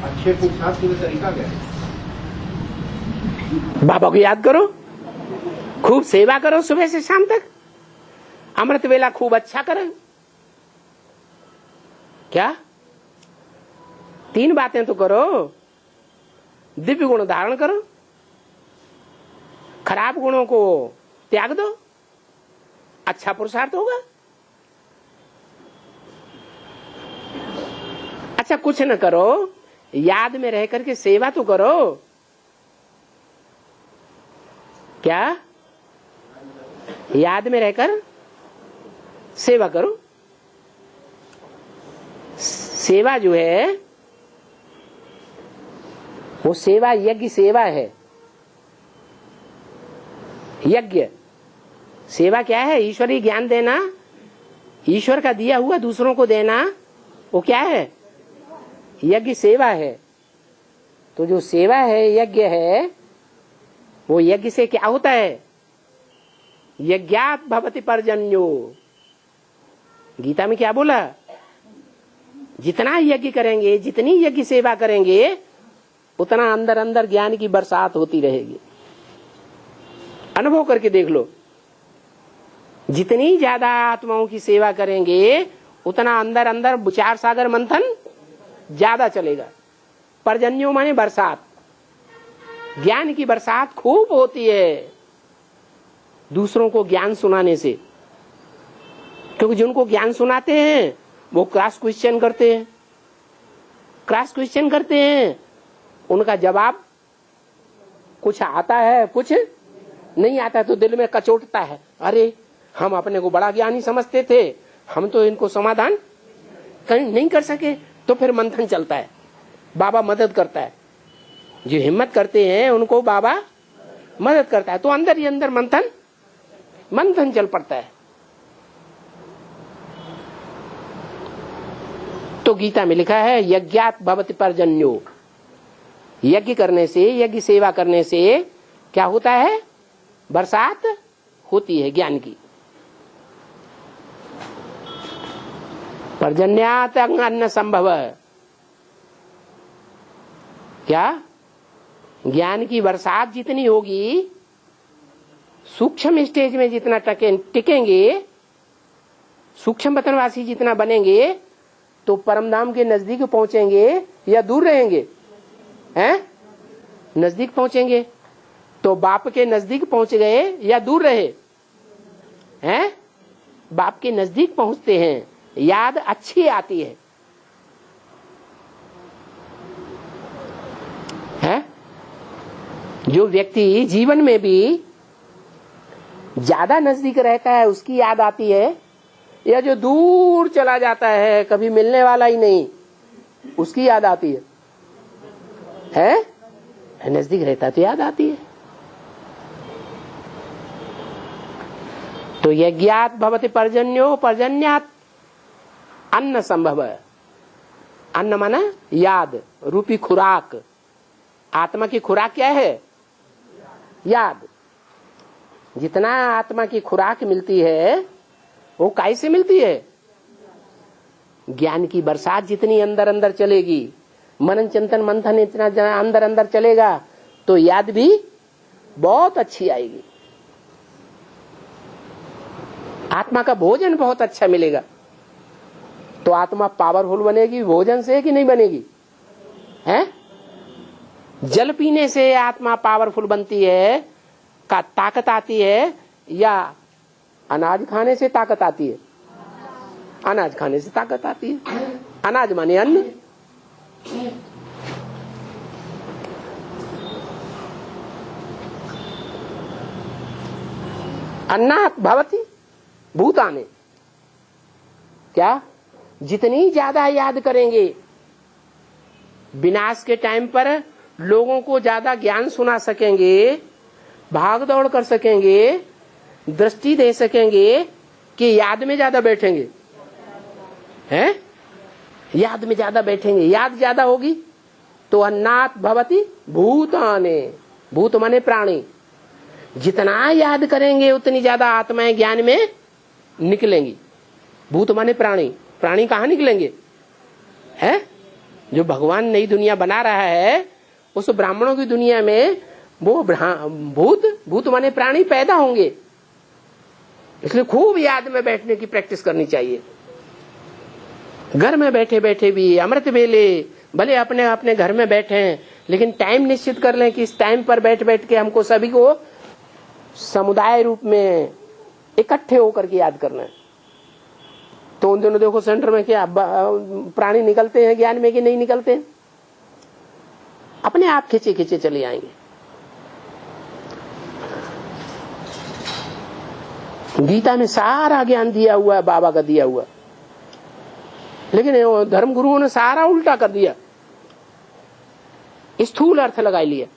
अच्छे पुरुषार्थ के तरीका क्या है? बाबा को याद करो, खूब सेवा करो सुबह से शाम तक, अमृत वेला खूब अच्छा करो। क्या 3 बातें तो करो, दिव्य गुण धारण करो, खराब गुणों को त्याग दो, अच्छा पुरुषार्थ होगा। अच्छा कुछ न करो, याद में रह करके सेवा तो करो। क्या याद में रहकर सेवा करो। सेवा जो है वो सेवा यज्ञ सेवा है। यज्ञ सेवा क्या है? ईश्वरीय ज्ञान देना, ईश्वर का दिया हुआ दूसरों को देना, वो क्या है? यज्ञ सेवा है। तो जो सेवा है, यज्ञ है, वो यज्ञ से क्या होता है? यज्ञात भवति पर्जन्यो। गीता में क्या बोला? जितना यज्ञ करेंगे, जितनी यज्ञ सेवा करेंगे, उतना अंदर अंदर ज्ञान की बरसात होती रहेगी। अनुभव करके देख लो, जितनी ज्यादा आत्माओं की सेवा करेंगे, उतना अंदर अंदर विचार सागर मंथन ज्यादा चलेगा। पर्जन्यों माने बरसात, ज्ञान की बरसात खूब होती है दूसरों को ज्ञान सुनाने से। क्योंकि जिनको ज्ञान सुनाते हैं वो क्रॉस क्वेश्चन करते हैं, क्रॉस क्वेश्चन करते हैं, उनका जवाब कुछ आता है कुछ नहीं आता, तो दिल में कचोटता है, अरे हम अपने को बड़ा ज्ञानी समझते थे, हम तो इनको समाधान नहीं कर सके। तो फिर मंथन चलता है, बाबा मदद करता है। जो हिम्मत करते हैं उनको बाबा मदद करता है, तो अंदर ही अंदर मंथन चल पड़ता है। तो गीता में लिखा है यज्ञात भवति पर्जन्यो। यज्ञ करने से, यज्ञ सेवा करने से क्या होता है? बरसात होती है ज्ञान की। पर्जन्यात अन्न संभव। क्या ज्ञान की बरसात जितनी होगी, सूक्ष्म स्टेज में जितना टिकेंगे, सूक्ष्म वतनवासी जितना बनेंगे, तो परमधाम के नजदीक पहुंचेंगे या दूर रहेंगे? हैं? नजदीक पहुंचेंगे। तो बाप के नजदीक पहुंच गए या दूर रहे? हैं? बाप के नजदीक पहुंचते हैं, याद अच्छी आती है। हैं? जो व्यक्ति जीवन में भी ज्यादा नजदीक रहता है उसकी याद आती है, या जो दूर चला जाता है कभी मिलने वाला ही नहीं उसकी याद आती है? नजदीक रहता तो याद आती है। तो यज्ञात भवति पर्जन्यो, पर्जन्यात अन्न संभव। अन्न माना याद रूपी खुराक। आत्मा की खुराक क्या है? याद। जितना आत्मा की खुराक मिलती है वो कैसे मिलती है? ज्ञान की बरसात जितनी अंदर अंदर चलेगी, मनन चिंतन मंथन इतना अंदर अंदर चलेगा, तो याद भी बहुत अच्छी आएगी। आत्मा का भोजन बहुत अच्छा मिलेगा, तो आत्मा पावरफुल बनेगी भोजन से कि नहीं बनेगी? हैं? जल पीने से आत्मा पावरफुल बनती है, का ताकत आती है, या अनाज खाने से ताकत आती है? अनाज खाने से ताकत आती है। अनाज माने अन्न। अन्नात् भवति भूतानि। क्या? जितनी ज्यादा याद करेंगे, विनाश के टाइम पर लोगों को ज्यादा ज्ञान सुना सकेंगे, भाग दौड़ कर सकेंगे, दृष्टि दे सकेंगे, कि याद में ज्यादा बैठेंगे? हैं? याद में ज्यादा बैठेंगे, याद ज्यादा होगी, तो अन्नात् भवति भूतानि। भूत माने प्राणी। जितना याद करेंगे उतनी ज्यादा आत्माएं ज्ञान में निकलेंगी। भूत माने प्राणी। प्राणी कहाँ निकलेंगे? हैं? जो भगवान नई दुनिया बना रहा है, उस ब्राह्मणों की दुनिया में वो भूत माने प्राणी पैदा होंगे। इसलिए खूब याद में बैठने की प्रैक्टिस करनी चाहिए। घर में बैठे बैठे भी अमृत वेले, भले अपने अपने घर में बैठे हैं, लेकिन टाइम निश्चित कर लें कि इस टाइम पर बैठ बैठ के हमको सभी को समुदाय रूप में इकट्ठे होकर के याद करना है। तो उन दिनों देखो सेंटर में क्या प्राणी निकलते हैं ज्ञान में कि नहीं निकलते हैं, अपने आप खिंचे खिंचे चले आएंगे। गीता में सारा ज्ञान दिया हुआ है, बाबा का दिया हुआ, लेकिन धर्म गुरुओं ने सारा उल्टा कर दिया, स्थूल अर्थ लगा लिया।